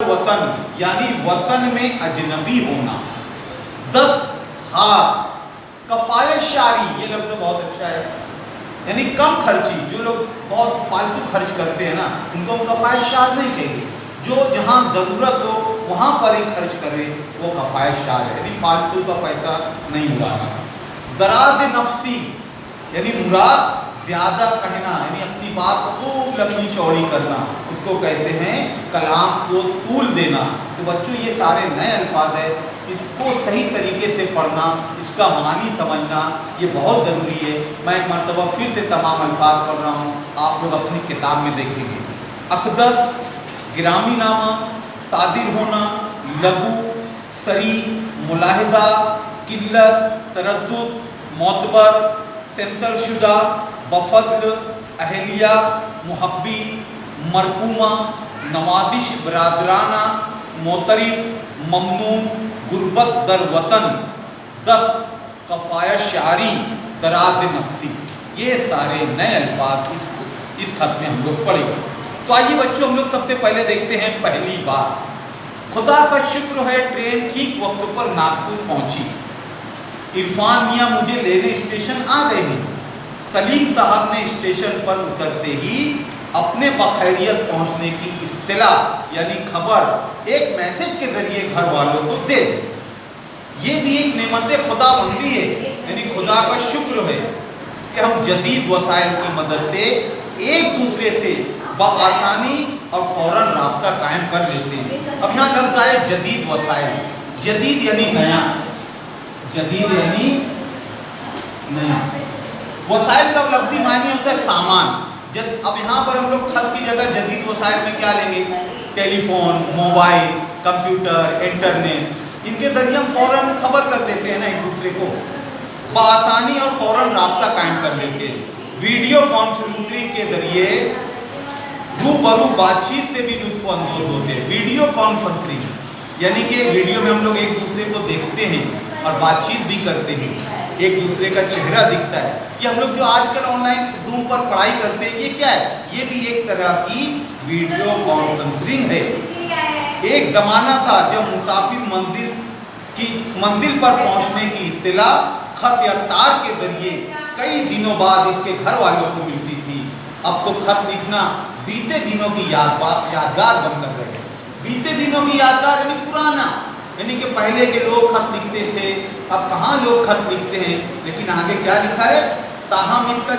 वतन यानी वतन में अजनबी होना। 10 हाथ कफायत शारी, ये लफ्ज़ बहुत अच्छा है, यानी कम खर्ची। जो लोग बहुत फालतू खर्च करते हैं ना, उनको हम कफायत शार नहीं कहेंगे। जो जहाँ ज़रूरत हो वहाँ पर ही खर्च करे वो कफायत शार है, यानी फालतू का पैसा नहीं उड़ाना। दराज नफसी यानी मुराद ज़्यादा कहना, यानी अपनी बात को खूब लंबी चौड़ी करना, उसको कहते हैं कलाम को तूल देना। तो बच्चों ये सारे नए अल्फाज है, इसको सही तरीके से पढ़ना, इसका मानी समझना ये बहुत ज़रूरी है। मैं एक मरतबा फिर से तमाम अल्फाज पढ़ रहा हूँ, आप लोग अपनी किताब में देखेंगे। अक़दस गिरामी नामा, सादिर होना, लघु, सरी, मुलाहिज़ा, किल्लत, तरद्दुद, मोतबर, सेंसर शुदा, बफज़ल, अहलिया, मुहब्बी, मरकूमा, नवाजिश बरादराना, मोतरिफ, ममनून, गुर्बत दर वतन, 10 कफ़ायत शारी, दराज नफसी, ये सारे नए अल्फाज इस खत में हम लोग पढ़ेंगे। तो आइए बच्चों, हम लोग सबसे पहले देखते हैं पहली बात। खुदा का शुक्र है ट्रेन ठीक वक्त पर नागपुर पहुंची। इरफान मियाँ मुझे लेने स्टेशन आ गए हैं। सलीम साहब ने स्टेशन पर उतरते ही अपने बखैरियत पहुंचने की इत्तला यानी खबर एक मैसेज के जरिए घर वालों को दे दी। ये भी एक नेमत खुदाबंदी है, यानी खुदा का शुक्र है कि हम जदीद वसाइल की मदद से एक दूसरे से बआसानी और फौरन राब्ता कायम कर लेते हैं। अब यहाँ लफ्ज़ आया जदीद वसाइल। जदीद यानी नया, जदीद यानी नया। वसाइल का लफ्ज़ी मानी होता है सामान। अब यहाँ पर हम लोग खत की जगह जदीद वसाइल में क्या लेंगे? टेलीफोन, मोबाइल, कंप्यूटर, इंटरनेट, इनके जरिए हम फौरन खबर कर देते हैं ना एक दूसरे को, बआसानी और फौरन राब्ता कायम कर लेते हैं। वीडियो कॉन्फ्रेंसिंग के जरिए रूबरू बातचीत से भी लुत्फ़ अंदोज़ होते हैं। वीडियो कॉन्फ्रेंसिंग यानी कि वीडियो में हम लोग एक दूसरे को देखते हैं और बातचीत भी करते हैं, एक दूसरे का चेहरा दिखता है। ये हम लोग जो आजकल ऑनलाइन जूम पर पढ़ाई करते हैं, ये क्या है? ये भी एक तरह की वीडियो कॉन्फ्रेंसिंग है। एक ज़माना था जब मुसाफिर मंजिल पर पहुंचने की इत्तला खत या तार के जरिए कई दिनों बाद इसके घर वालों को मिलती थी। अब तो खत लिखना बीते दिनों की यादगार बनकर रह गए। बीते दिनों की यादगार यानी पुराना, यानी कि पहले के लोग खत लिखते थे, अब कहाँ लोग खत लिखते हैं। लेकिन आगे क्या लिखा है? ताहम इसका